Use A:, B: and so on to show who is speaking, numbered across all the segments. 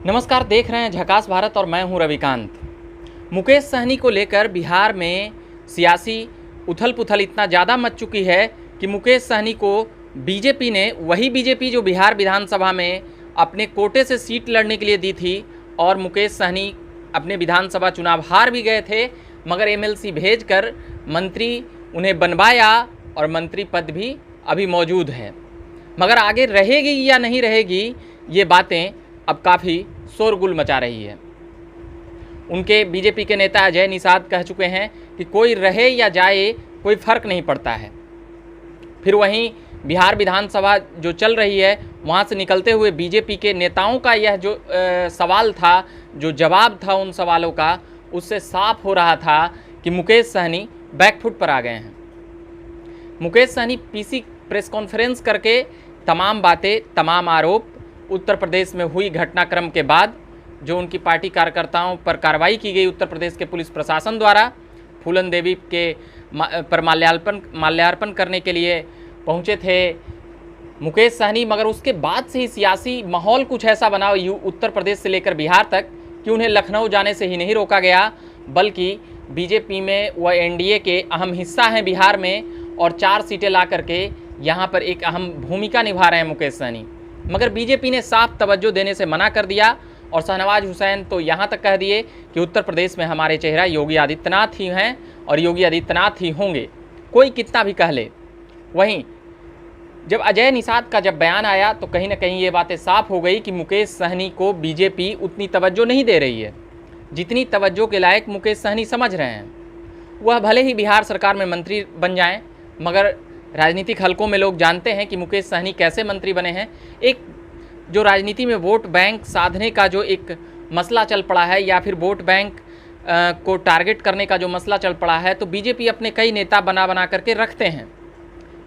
A: नमस्कार, देख रहे हैं झकास भारत और मैं हूं रविकांत। मुकेश सहनी को लेकर बिहार में सियासी उथल पुथल इतना ज़्यादा मच चुकी है कि मुकेश सहनी को बीजेपी ने, वही बीजेपी जो बिहार विधानसभा में अपने कोटे से सीट लड़ने के लिए दी थी, और मुकेश सहनी अपने विधानसभा चुनाव हार भी गए थे, मगर एमएलसी भेजकर मंत्री उन्हें बनवाया और मंत्री पद भी अभी मौजूद है। मगर आगे रहेगी या नहीं रहेगी, ये बातें अब काफ़ी शोरगुल मचा रही है। उनके बीजेपी के नेता अजय निषाद कह चुके हैं कि कोई रहे या जाए कोई फ़र्क नहीं पड़ता है। फिर वहीं बिहार विधानसभा जो चल रही है, वहाँ से निकलते हुए बीजेपी के नेताओं का यह जो सवाल था, जो जवाब था उन सवालों का, उससे साफ हो रहा था कि मुकेश सहनी बैकफुट पर आ गए हैं। Mukesh Sahani PC press conference करके तमाम बातें, तमाम आरोप उत्तर प्रदेश में हुई घटनाक्रम के बाद जो उनकी पार्टी कार्यकर्ताओं पर कार्रवाई की गई उत्तर प्रदेश के पुलिस प्रशासन द्वारा, फूलन देवी के पर माल्यार्पण करने के लिए पहुंचे थे मुकेश सहनी। मगर उसके बाद से ही सियासी माहौल कुछ ऐसा बना उत्तर प्रदेश से लेकर बिहार तक कि उन्हें लखनऊ जाने से ही नहीं रोका गया, बल्कि बीजेपी में वह एनडीए के अहम हिस्सा हैं बिहार में, और 4 सीटें ला करके यहाँ पर एक अहम भूमिका निभा रहे हैं मुकेश सहनी। मगर बीजेपी ने साफ तवज्जो देने से मना कर दिया, और शाहनवाज हुसैन तो यहाँ तक कह दिए कि उत्तर प्रदेश में हमारे चेहरा योगी आदित्यनाथ ही हैं और योगी आदित्यनाथ ही होंगे, कोई कितना भी कह ले। वहीं जब अजय निषाद का जब बयान आया तो कहीं ना कहीं ये बातें साफ हो गई कि मुकेश सहनी को बीजेपी उतनी तवज्जो नहीं दे रही है जितनी तवज्जो के लायक मुकेश सहनी समझ रहे हैं। वह भले ही बिहार सरकार में मंत्री बन जाएं, मगर राजनीतिक हलकों में लोग जानते हैं कि मुकेश सहनी कैसे मंत्री बने हैं। एक जो राजनीति में वोट बैंक साधने का जो एक मसला चल पड़ा है, या फिर वोट बैंक को टारगेट करने का जो मसला चल पड़ा है, तो बीजेपी अपने कई नेता बना करके रखते हैं,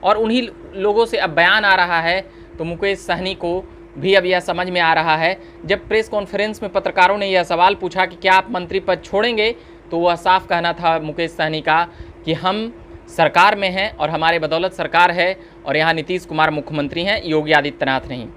A: और उन्हीं लोगों से अब बयान आ रहा है। तो मुकेश सहनी को भी अब यह समझ में आ रहा है। जब प्रेस कॉन्फ्रेंस में पत्रकारों ने यह सवाल पूछा कि क्या आप मंत्री पद छोड़ेंगे, तो वह साफ कहना था मुकेश सहनी का कि हम सरकार में हैं और हमारे बदौलत सरकार है, और यहाँ नीतीश कुमार मुख्यमंत्री हैं, योगी आदित्यनाथ नहीं।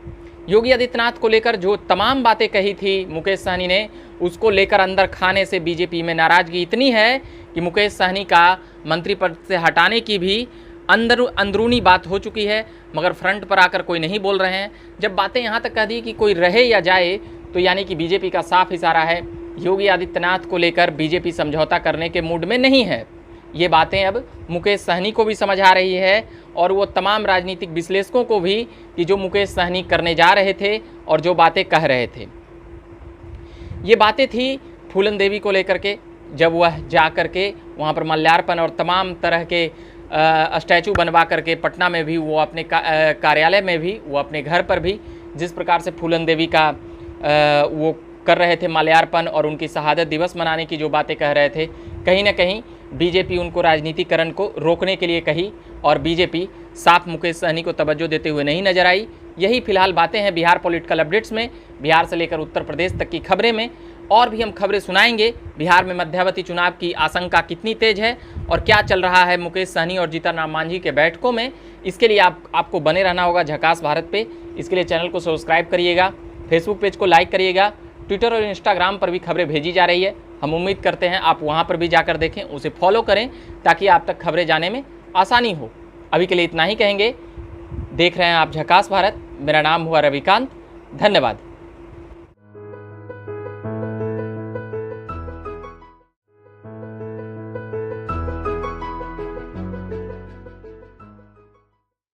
A: योगी आदित्यनाथ को लेकर जो तमाम बातें कही थी मुकेश सहनी ने, उसको लेकर अंदर खाने से बीजेपी में नाराज़गी इतनी है कि मुकेश सहनी का मंत्री पद से हटाने की भी अंदरूनी बात हो चुकी है, मगर फ्रंट पर आकर कोई नहीं बोल रहे हैं। जब बातें यहाँ तक कह दी कि कोई रहे या जाए, तो यानी कि बीजेपी का साफ इशारा है योगी आदित्यनाथ को लेकर बीजेपी समझौता करने के मूड में नहीं है। ये बातें अब मुकेश सहनी को भी समझ आ रही है, और वो तमाम राजनीतिक विश्लेषकों को भी, कि जो मुकेश सहनी करने जा रहे थे और जो बातें कह रहे थे। ये बातें थी फूलन देवी को लेकर के, जब वह जा कर के वहाँ पर माल्यार्पण और तमाम तरह के स्टैचू बनवा करके पटना में भी, वो अपने कार्यालय में भी, वो अपने घर पर भी, जिस प्रकार से फूलन देवी का वो कर रहे थे माल्यार्पण और उनकी शहादत दिवस मनाने की जो बातें कह रहे थे, कहीं ना कहीं बीजेपी उनको राजनीतिकरण को रोकने के लिए कही, और बीजेपी साफ मुकेश सहनी को तवज्जो देते हुए नहीं नजर आई। यही फिलहाल बातें हैं बिहार पॉलिटिकल अपडेट्स में। बिहार से लेकर उत्तर प्रदेश तक की खबरें में और भी हम खबरें सुनाएंगे। बिहार में मध्यावधि चुनाव की आशंका कितनी तेज है और क्या चल रहा है मुकेश सहनी और जीतन राम मांझी के बैठकों में, इसके लिए आपको बने रहना होगा झकास भारत पे। इसके लिए चैनल को सब्सक्राइब करिएगा, फेसबुक पेज को लाइक करिएगा, ट्विटर और इंस्टाग्राम पर भी खबरें भेजी जा रही है। हम उम्मीद करते हैं आप वहाँ पर भी जाकर देखें, उसे फॉलो करें, ताकि आप तक खबरें जाने में आसानी हो। अभी के लिए इतना ही कहेंगे। देख रहे हैं आप झकास भारत। मेरा नाम हुआ रविकांत। धन्यवाद।